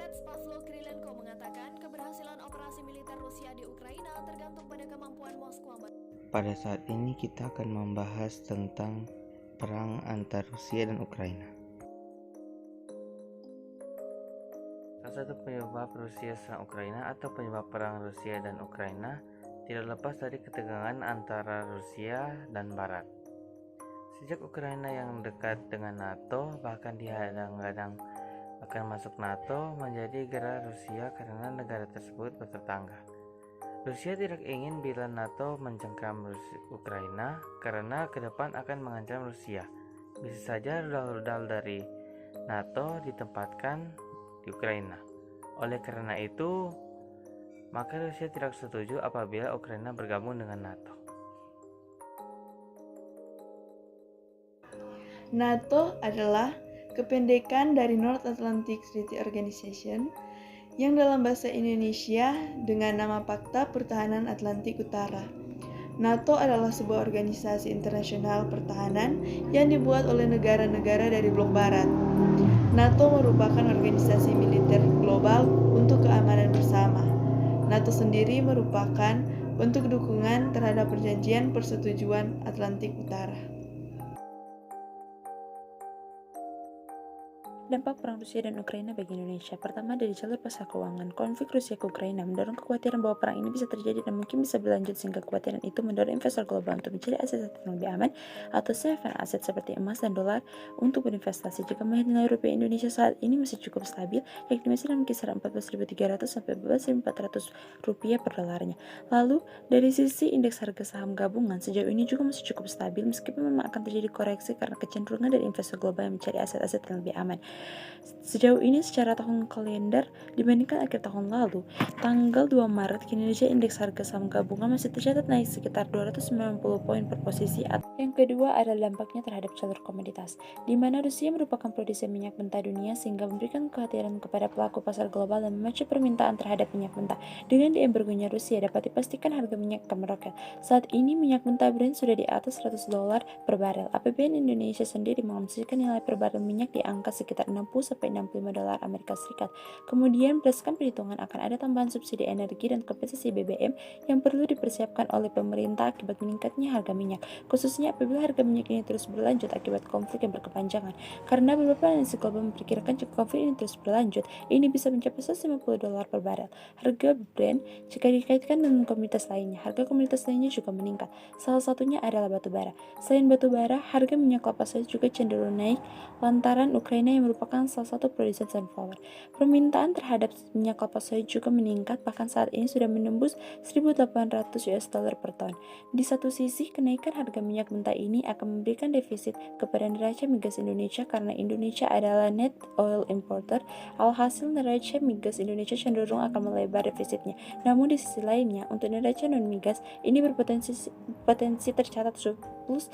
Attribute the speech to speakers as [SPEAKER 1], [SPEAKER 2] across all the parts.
[SPEAKER 1] Defense Pavlo Krylenko mengatakan keberhasilan operasi militer Rusia di Ukraina tergantung pada kemampuan Moskwa.
[SPEAKER 2] Pada saat ini kita akan membahas tentang perang antara Rusia dan Ukraina. Salah satu penyebab Rusia serang Ukraina atau penyebab perang Rusia dan Ukraina tidak lepas dari ketegangan antara Rusia dan Barat. Sejak Ukraina yang dekat dengan NATO bahkan dihadang-hadang akan masuk NATO menjadi gerak Rusia karena negara tersebut bertetangga. Rusia tidak ingin bila NATO mencengkram Ukraina karena ke depan akan mengancam Rusia. Bisa saja rudal-rudal dari NATO ditempatkan di Ukraina. Oleh karena itu, maka Rusia tidak setuju apabila Ukraina bergabung dengan NATO.
[SPEAKER 3] NATO adalah kependekan dari North Atlantic Treaty Organization yang dalam bahasa Indonesia dengan nama Pakta Pertahanan Atlantik Utara. NATO adalah sebuah organisasi internasional pertahanan yang dibuat oleh negara-negara dari blok barat. NATO merupakan organisasi militer global untuk keamanan bersama. NATO sendiri merupakan bentuk dukungan terhadap perjanjian persetujuan Atlantik Utara.
[SPEAKER 4] Dampak perang Rusia dan Ukraina bagi Indonesia. Pertama, dari jalur pasar keuangan. Konflik Rusia ke Ukraina mendorong kekhawatiran bahwa perang ini bisa terjadi dan mungkin bisa berlanjut, sehingga kekhawatiran itu mendorong investor global untuk mencari aset yang lebih aman atau safe haven aset seperti emas dan dolar untuk berinvestasi. Jika melihat nilai rupiah Indonesia saat ini masih cukup stabil, yakni masih dalam kisaran 14.300 sampai 14.400 rupiah per dolarnya. Lalu, dari sisi indeks harga saham gabungan sejauh ini juga masih cukup stabil meskipun memang akan terjadi koreksi karena kecenderungan dari investor global yang mencari aset-aset yang lebih aman. Sejauh ini secara tahun kalender dibandingkan akhir tahun lalu, tanggal 2 Maret kinerja indeks harga saham gabungan masih tercatat naik sekitar 290 poin per posisi. Yang kedua adalah dampaknya terhadap jalur komoditas, di mana Rusia merupakan produsen minyak mentah dunia sehingga memberikan kekhawatiran kepada pelaku pasar global dan memacu permintaan terhadap minyak mentah. Dengan diembargonya Rusia, dapat dipastikan harga minyak akan meroket. Saat ini minyak mentah Brent sudah di atas $100 per barel. APBN Indonesia sendiri mengasumsikan nilai per barel minyak di angka sekitar 60-65 dolar Amerika Serikat. Kemudian berdasarkan perhitungan akan ada tambahan subsidi energi dan kompensasi BBM yang perlu dipersiapkan oleh pemerintah akibat meningkatnya harga minyak, khususnya apabila harga minyak ini terus berlanjut akibat konflik yang berkepanjangan. Karena beberapa analis global memperkirakan jika konflik ini terus berlanjut, ini bisa mencapai $150 per barel. Harga Brent jika dikaitkan dengan komoditas lainnya, harga komoditas lainnya juga meningkat. Salah satunya adalah batu bara. Selain batu bara, harga minyak kelapa sawit juga cenderung naik lantaran Ukraina yang merupakan salah satu produsen sunflower. Permintaan terhadap minyak kelapa sawit juga meningkat, bahkan saat ini sudah menembus $1.800 per ton. Di satu sisi, kenaikan harga minyak mentah ini akan memberikan defisit kepada neraca migas Indonesia karena Indonesia adalah net oil importer. Alhasil neraca migas Indonesia cenderung akan melebar defisitnya. Namun di sisi lainnya, untuk neraca non-migas ini berpotensi tercatat surplus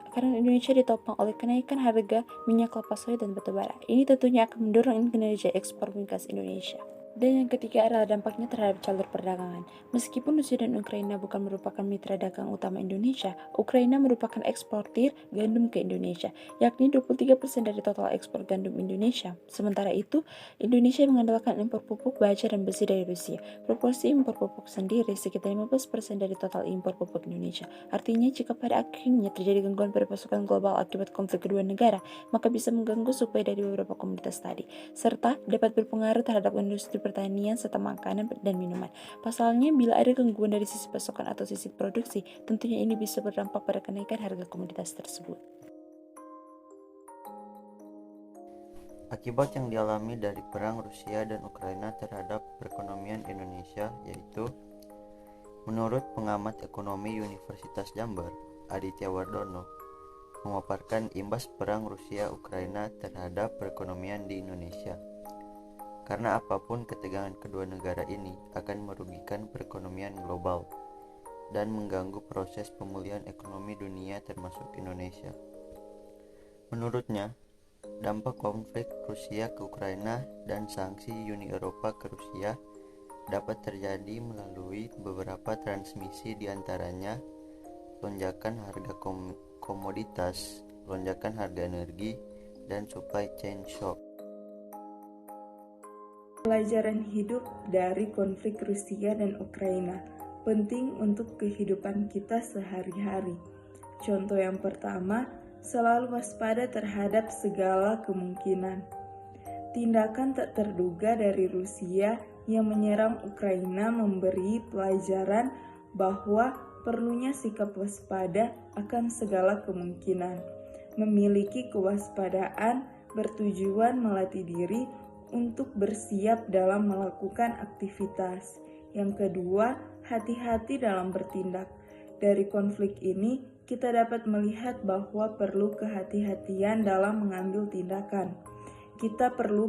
[SPEAKER 4] karena Indonesia ditopang oleh kenaikan harga minyak kelapa sawit dan batu bara. Ini tentunya akan mendorong kinerja ekspor migas Indonesia. Dan yang ketiga adalah dampaknya terhadap jalur perdagangan. Meskipun Rusia dan Ukraina bukan merupakan mitra dagang utama Indonesia, Ukraina merupakan eksportir gandum ke Indonesia, yakni 23% dari total ekspor gandum Indonesia. Sementara itu, Indonesia mengandalkan impor pupuk, baja, dan besi dari Rusia. Proporsi impor pupuk sendiri sekitar 15% dari total impor pupuk Indonesia. Artinya, jika pada akhirnya terjadi gangguan pada pasokan global akibat konflik kedua negara, maka bisa mengganggu suplai dari beberapa komoditas tadi, serta dapat berpengaruh terhadap industri pertanian serta makanan dan minuman. Pasalnya, bila ada gangguan dari sisi pasokan atau sisi produksi, tentunya ini bisa berdampak pada kenaikan harga komoditas tersebut.
[SPEAKER 2] Akibat yang dialami dari perang Rusia dan Ukraina terhadap perekonomian Indonesia yaitu, menurut pengamat ekonomi Universitas Jember, Aditya Wardono, memaparkan imbas perang Rusia-Ukraina terhadap perekonomian di Indonesia. Karena apapun ketegangan kedua negara ini akan merugikan perekonomian global dan mengganggu proses pemulihan ekonomi dunia termasuk Indonesia. Menurutnya, dampak konflik Rusia ke Ukraina dan sanksi Uni Eropa ke Rusia dapat terjadi melalui beberapa transmisi, diantaranya lonjakan harga komoditas, lonjakan harga energi, dan supply chain shock.
[SPEAKER 3] Pelajaran hidup dari konflik Rusia dan Ukraina penting untuk kehidupan kita sehari-hari. Contoh yang pertama, selalu waspada terhadap segala kemungkinan. Tindakan tak terduga dari Rusia yang menyerang Ukraina memberi pelajaran bahwa perlunya sikap waspada akan segala kemungkinan. Memiliki kewaspadaan bertujuan melatih diri untuk bersiap dalam melakukan aktivitas. Yang kedua, hati-hati dalam bertindak. Dari konflik ini, kita dapat melihat bahwa perlu kehati-hatian dalam mengambil tindakan. Kita perlu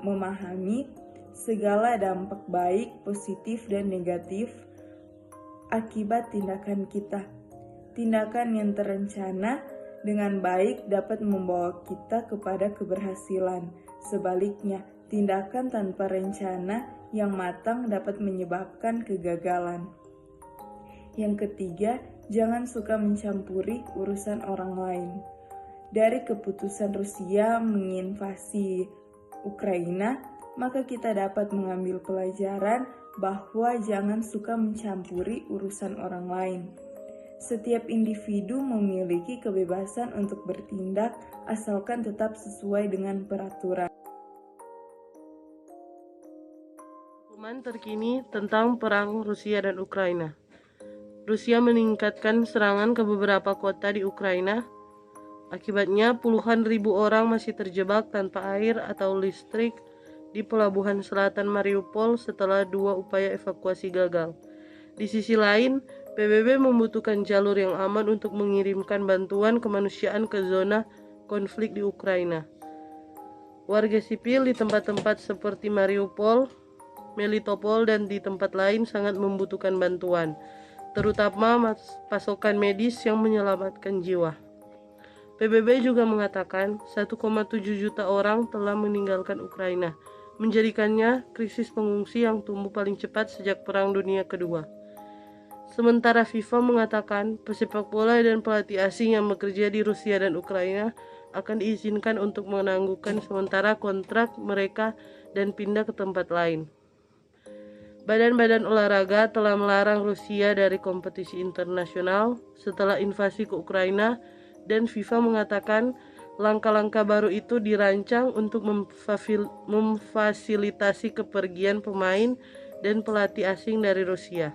[SPEAKER 3] memahami segala dampak baik, positif, dan negatif akibat tindakan kita. Tindakan yang terencana dengan baik dapat membawa kita kepada keberhasilan. Sebaliknya, tindakan tanpa rencana yang matang dapat menyebabkan kegagalan. Yang ketiga, jangan suka mencampuri urusan orang lain. Dari keputusan Rusia menginvasi Ukraina, maka kita dapat mengambil pelajaran bahwa jangan suka mencampuri urusan orang lain. Setiap individu memiliki kebebasan untuk bertindak asalkan tetap sesuai dengan peraturan.
[SPEAKER 5] Pengumuman terkini tentang perang Rusia dan Ukraina. Rusia meningkatkan serangan ke beberapa kota di Ukraina. Akibatnya puluhan ribu orang masih terjebak tanpa air atau listrik di pelabuhan selatan Mariupol setelah 2 upaya evakuasi gagal. Di sisi lain, PBB membutuhkan jalur yang aman untuk mengirimkan bantuan kemanusiaan ke zona konflik di Ukraina. Warga sipil di tempat-tempat seperti Mariupol, Melitopol, dan di tempat lain sangat membutuhkan bantuan, terutama pasokan medis yang menyelamatkan jiwa. PBB juga mengatakan 1,7 juta orang telah meninggalkan Ukraina, menjadikannya krisis pengungsi yang tumbuh paling cepat sejak Perang Dunia Kedua. Sementara FIFA mengatakan pesepak bola dan pelatih asing yang bekerja di Rusia dan Ukraina akan diizinkan untuk menangguhkan sementara kontrak mereka dan pindah ke tempat lain. Badan-badan olahraga telah melarang Rusia dari kompetisi internasional setelah invasi ke Ukraina, dan FIFA mengatakan langkah-langkah baru itu dirancang untuk memfasilitasi kepergian pemain dan pelatih asing dari Rusia.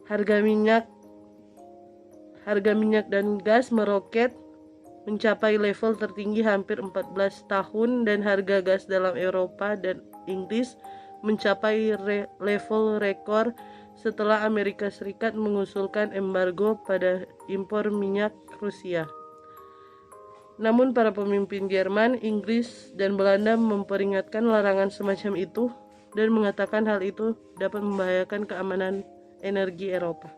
[SPEAKER 5] Harga minyak dan gas meroket mencapai level tertinggi hampir 14 tahun dan harga gas dalam Eropa dan Inggris mencapai level rekor setelah Amerika Serikat mengusulkan embargo pada impor minyak Rusia. Namun para pemimpin Jerman, Inggris, dan Belanda memperingatkan larangan semacam itu dan mengatakan hal itu dapat membahayakan keamanan energi Eropa.